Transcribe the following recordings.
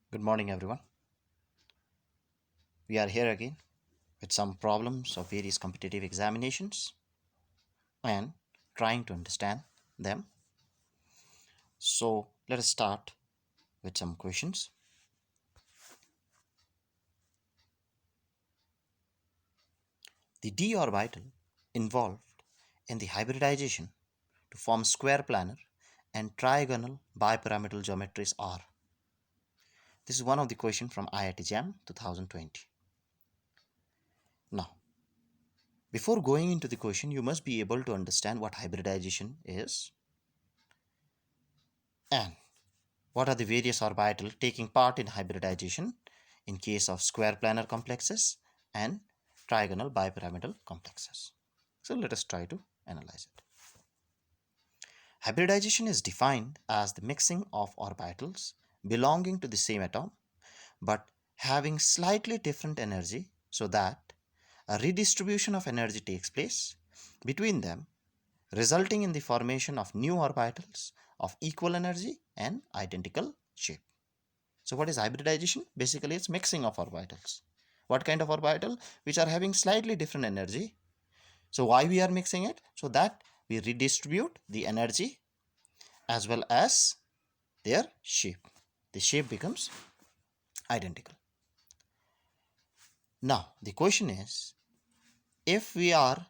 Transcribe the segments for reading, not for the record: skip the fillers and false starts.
Good morning, everyone. We are here again with some problems of various competitive examinations and trying to understand them. So, let us start with some questions. The d orbital involved in the hybridization to form square planar and trigonal bipyramidal geometries are. This is one of the questions from IIT JAM 2020. Now, before going into the question, you must be able to understand what hybridization is and what are the various orbitals taking part in hybridization in case of square planar complexes and trigonal bipyramidal complexes. So let us try to analyze it. Hybridization is defined as the mixing of orbitals belonging to the same atom but having slightly different energy so that a redistribution of energy takes place between them, resulting in the formation of new orbitals of equal energy and identical shape. So what is hybridization? Basically, it's mixing of orbitals. What kind of orbital? Which are having slightly different energy. So why we are mixing it? So that we redistribute the energy as well as their shape. The shape becomes identical. Now, the question is, if we are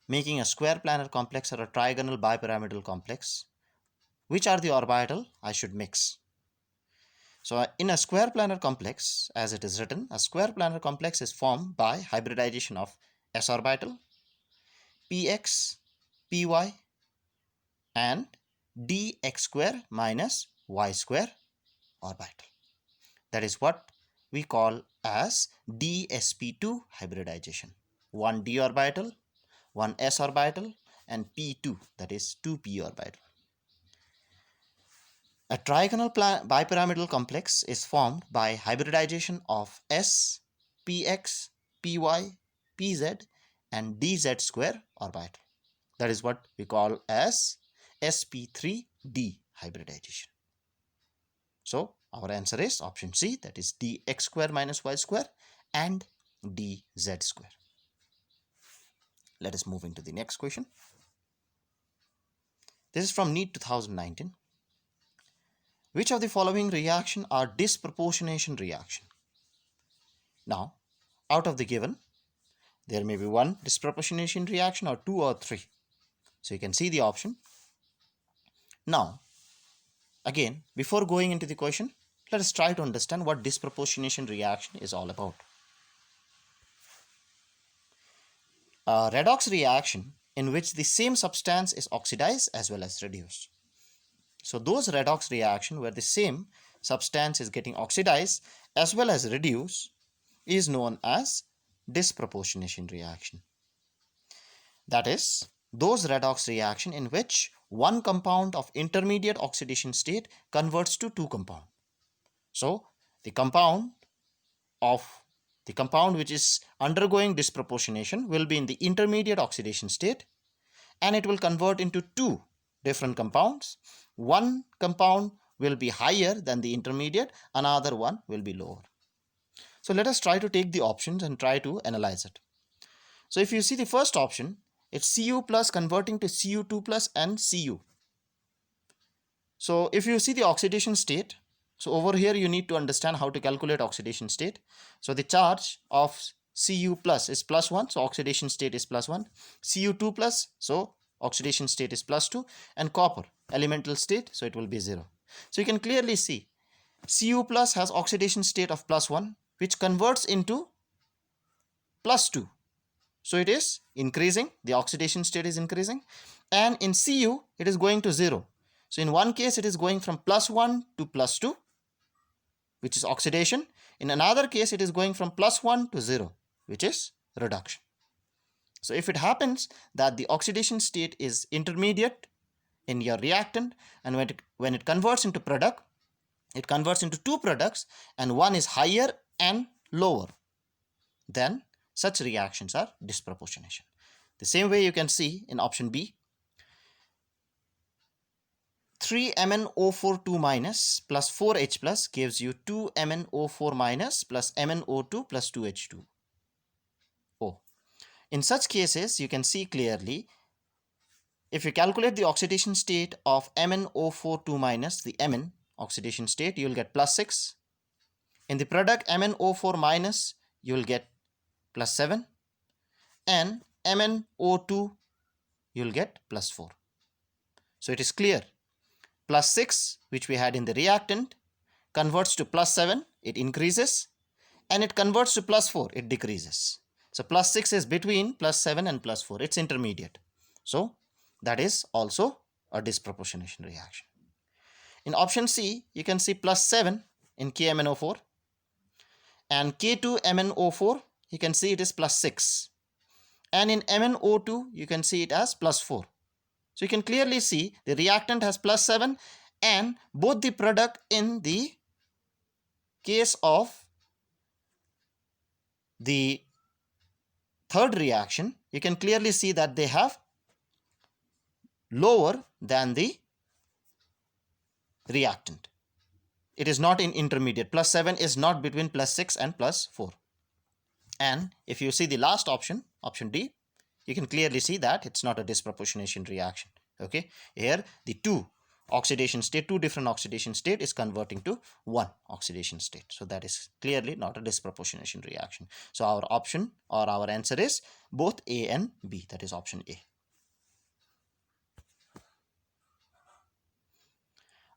making a square planar complex or a trigonal bipyramidal complex, which are the orbital I should mix? So in a square planar complex, as it is written, a square planar complex is formed by hybridization of s orbital, px, py, and dx square minus y square orbital. That is what we call as dsp2 hybridization. One d orbital, one s orbital, and p2, that is 2p orbital. A trigonal bipyramidal complex is formed by hybridization of S, Px, Py, Pz, and dz square orbital. That is what we call as sp3d hybridization. So our answer is option C, that is dx square minus y square and dz square. Let us move into the next question. This is from NEET 2019. Which of the following reaction are disproportionation reaction? Now, out of the given, there may be one disproportionation reaction or two or three. So you can see the option. Now, again, before going into the question, let us try to understand what disproportionation reaction is all about. A redox reaction in which the same substance is oxidized as well as reduced. So those redox reaction where the same substance is getting oxidized as well as reduced is known as disproportionation reaction. That is, those redox reaction in which one compound of intermediate oxidation state converts to two compound. So the compound which is undergoing disproportionation will be in the intermediate oxidation state and it will convert into two different compounds. One compound will be higher than the intermediate, another one will be lower. So let us try to take the options and try to analyze it. So if you see the first option, it's Cu plus converting to Cu2 plus and Cu. So if you see the oxidation state, so over here you need to understand how to calculate oxidation state. So the charge of Cu plus is +1, so oxidation state is +1. Cu2 plus, so oxidation state is +2, and copper elemental state, so it will be 0. So you can clearly see Cu plus has oxidation state of +1, which converts into +2. So it is increasing, the oxidation state is increasing, and in Cu it is going to 0. So in one case it is going from +1 to +2, which is oxidation. In another case it is going from +1 to 0, which is reduction. So if it happens that the oxidation state is intermediate in your reactant, and when it converts into product, it converts into two products and one is higher and lower, then such reactions are disproportionation. The same way you can see in option B. 3MnO4 2 minus plus 4H plus gives you 2MnO4 minus plus MnO2 plus 2H2O. In such cases, you can see clearly, if you calculate the oxidation state of MnO4 2 minus, the Mn oxidation state, you will get plus 6. In the product MnO4 minus, you will get plus 7. And MnO2, you will get plus 4. So it is clear. Plus 6, which we had in the reactant, converts to plus 7, it increases. And it converts to plus 4, it decreases. So plus 6 is between plus 7 and plus 4. It's intermediate. So that is also a disproportionation reaction. In option C, you can see plus 7 in KMnO4. And K2MnO4, you can see it is plus 6. And in MnO2, you can see it as plus 4. So you can clearly see the reactant has plus 7, and both the product in the case of the third reaction, you can clearly see that they have lower than the reactant. It is not in intermediate. Plus 7 is not between plus 6 and plus 4. And if you see the last option, option D, you can clearly see that it's not a disproportionation reaction. Okay, here the two different oxidation state is converting to one oxidation state. So that is clearly not a disproportionation reaction. So our option or our answer is both A and B, that is option A.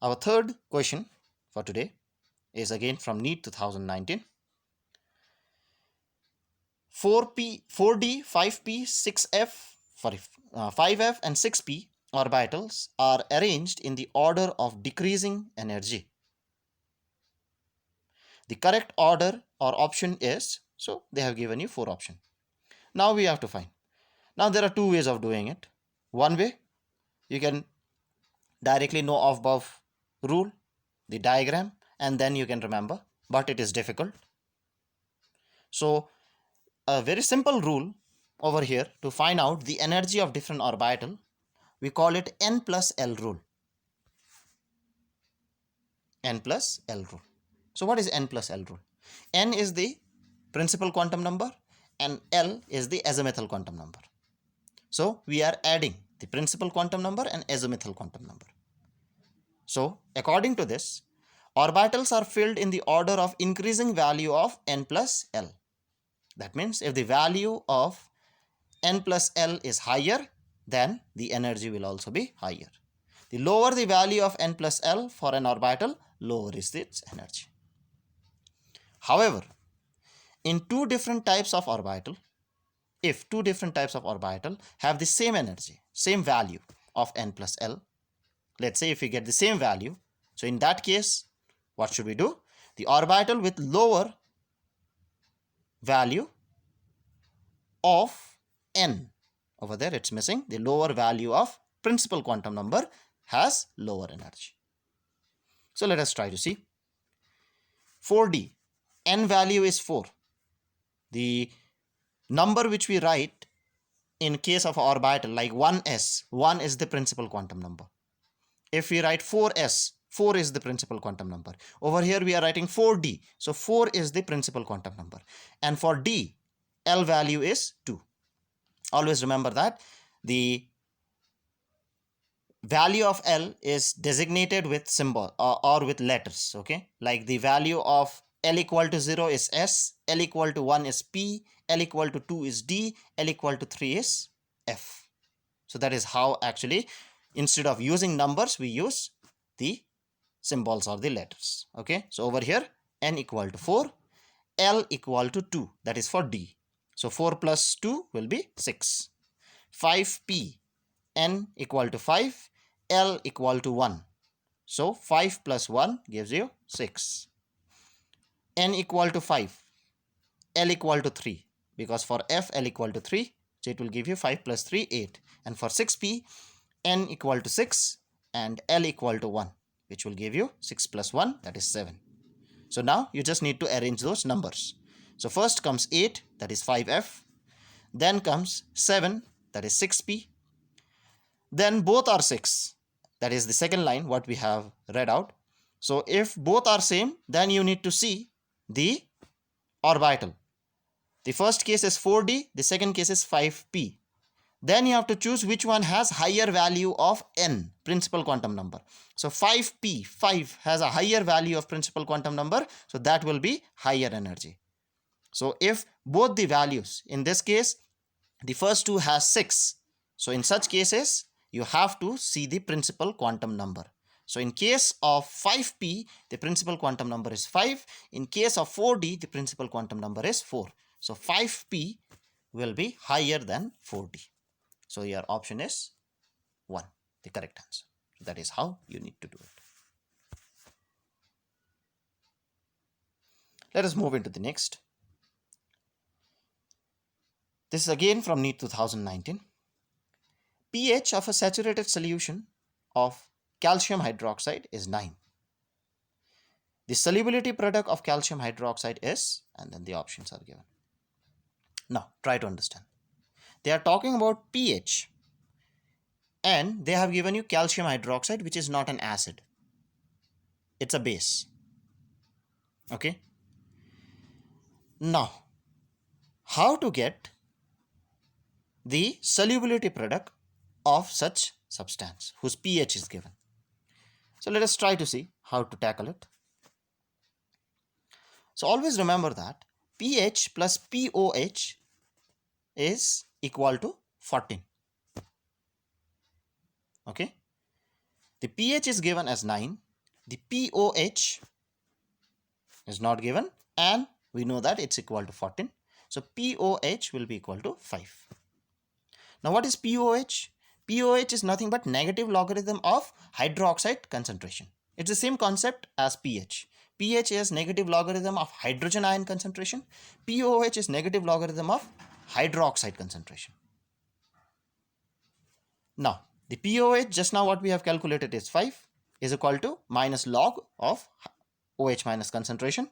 Our third question for today is again from NEET 2019. 4D, 5P, 5F and 6P orbitals are arranged in the order of decreasing energy. The correct order or option is, so they have given you 4 options. Now we have to find. Now there are 2 ways of doing it. One way, you can directly know of above rule, the diagram, and then you can remember, but it is difficult. So a very simple rule over here to find out the energy of different orbital, we call it N plus L rule. N plus L rule. So what is N plus L rule? N is the principal quantum number and L is the azimuthal quantum number. So we are adding the principal quantum number and azimuthal quantum number. So according to this, orbitals are filled in the order of increasing value of N plus L. That means if the value of N plus L is higher, then the energy will also be higher. The lower the value of N plus L for an orbital, lower is its energy. However, in 2 different types of orbital, if 2 different types of orbital have the same energy, same value of N plus L, let's say if we get the same value, so in that case, what should we do? The orbital with lower value of N, over there it's missing, the lower value of principal quantum number has lower energy. So let us try to see. 4D, N value is 4. The number which we write in case of orbital like 1s, 1 is the principal quantum number. If we write 4s, 4 is the principal quantum number. Over here we are writing 4D, so 4 is the principal quantum number. And for D, L value is 2. Always remember that the value of L is designated with symbol or with letters, okay? Like the value of L equal to 0 is S, L equal to 1 is P, L equal to 2 is D, L equal to 3 is F. So that is how actually instead of using numbers, we use the symbols or the letters, okay? So over here, N equal to 4, L equal to 2, that is for D. So 4 plus 2 will be 6. 5P, N equal to 5, L equal to 1. So 5 plus 1 gives you 6. N equal to 5, L equal to 3, because for F, L equal to 3, so it will give you 5 plus 3, 8. And for 6P, N equal to 6 and L equal to 1, which will give you 6 plus 1, that is 7. So now you just need to arrange those numbers. So first comes 8, that is 5F. Then comes 7, that is 6P. Then both are 6, That is the second line what we have read out. So if both are same, then you need to see the orbital. The first case is 4d, the second case is 5p. Then you have to choose which one has higher value of n, principal quantum number. So 5p, 5 has a higher value of principal quantum number, so that will be higher energy. So if both the values, in this case, the first two has 6, so in such cases, you have to see the principal quantum number. So in case of 5p, the principal quantum number is 5. In case of 4d, the principal quantum number is 4. So 5p will be higher than 4d. So your option is 1, the correct answer. That is how you need to do it. Let us move into the next. This is again from NEET 2019. pH of a saturated solution of calcium hydroxide is 9. The solubility product of calcium hydroxide is, and then the options are given. Now, try to understand. They are talking about pH, and they have given you calcium hydroxide, which is not an acid. It's a base. Okay. Now, how to get the solubility product of such substance whose pH is given? So let us try to see how to tackle it. So always remember that pH plus pOH is equal to 14. Okay. The pH is given as 9. The pOH is not given, and we know that it's equal to 14. So pOH will be equal to 5. Now what is pOH? pOH is nothing but negative logarithm of hydroxide concentration. It's the same concept as pH. pH is negative logarithm of hydrogen ion concentration. pOH is negative logarithm of hydroxide concentration. Now, the pOH just now what we have calculated is 5 is equal to minus log of OH minus concentration.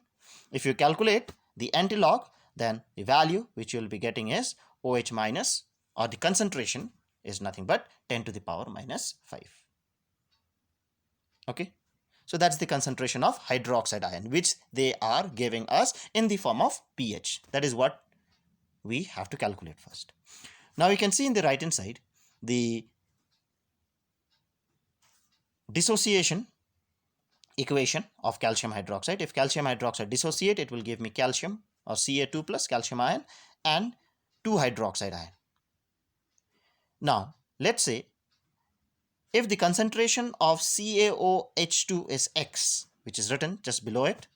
If you calculate the anti-log, then the value which you will be getting is OH minus, or the concentration is nothing but 10 to the power minus 5. Okay. So that's the concentration of hydroxide ion, which they are giving us in the form of pH. That is what we have to calculate first. Now you can see in the right hand side the dissociation equation of calcium hydroxide. If calcium hydroxide dissociate, it will give me calcium or Ca2 plus calcium ion and 2 hydroxide ion. Now let's say if the concentration of CaOH2 is X, which is written just below it,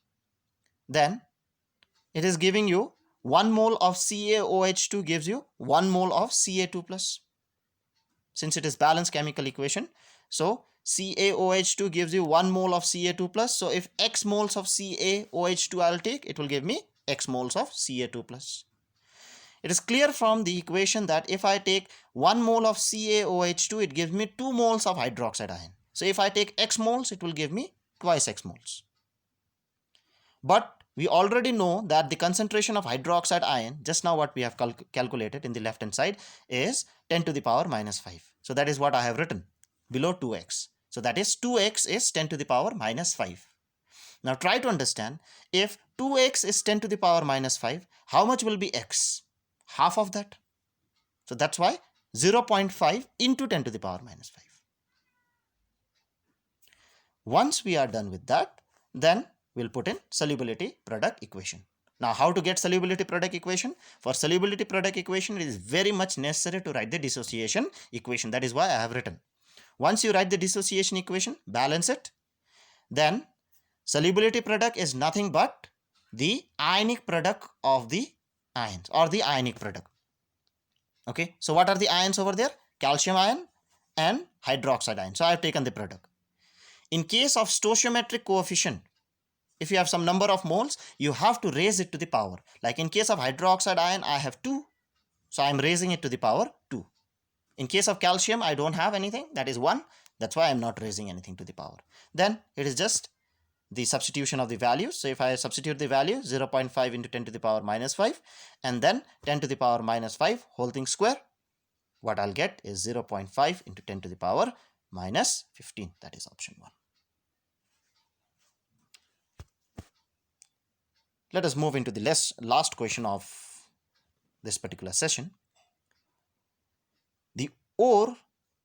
then it is giving you 1 mole of CaOH2 gives you 1 mole of Ca2 plus. Since it is balanced chemical equation, so CaOH2 gives you 1 mole of Ca2 plus. So if X moles of CaOH2 I'll take, it will give me X moles of Ca2 plus. It is clear from the equation that if I take 1 mole of CaOH2, it gives me 2 moles of hydroxide ion. So if I take X moles, it will give me twice X moles. But we already know that the concentration of hydroxide ion, just now what we have calculated in the left hand side, is 10 to the power minus 5. So that is what I have written below 2x. So that is 2x is 10 to the power minus 5. Now try to understand, if 2x is 10 to the power minus 5, how much will be x? Half of that. So that's why 0.5 into 10 to the power minus 5. Once we are done with that, then we'll put in solubility product equation. Now how to get solubility product equation? For solubility product equation, it is very much necessary to write the dissociation equation. That is why I have written. Once you write the dissociation equation, balance it, then solubility product is nothing but the ionic product of the ions, or the ionic product. Okay, so what are the ions over there? Calcium ion and hydroxide ion. So I have taken the product. In case of stoichiometric coefficient, if you have some number of moles, you have to raise it to the power. Like in case of hydroxide ion, I have 2, so I am raising it to the power 2. In case of calcium, I don't have anything, that is 1. That's why I am not raising anything to the power. Then it is just the substitution of the values. So if I substitute the value 0.5 into 10 to the power minus 5 and then 10 to the power minus 5 whole thing square, what I'll get is 0.5 into 10 to the power minus 15. That is option 1. Let us move into the last question of this particular session. The ore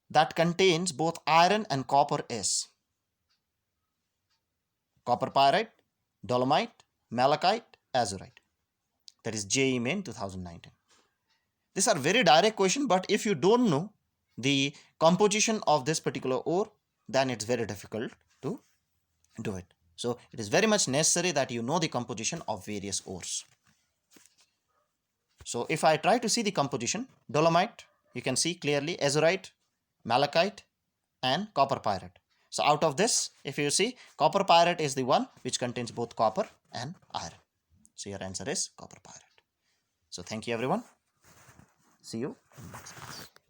that contains both iron and copper is copper pyrite, dolomite, malachite, azurite. That is JEE Main 2019. These are very direct question, but if you don't know the composition of this particular ore, then it's very difficult to do it. So it is very much necessary that you know the composition of various ores. So if I try to see the composition, dolomite, you can see clearly azurite, malachite, and copper pyrite. So out of this, if you see, copper pyrite is the one which contains both copper and iron. So your answer is copper pyrite. So thank you everyone. See you in next class.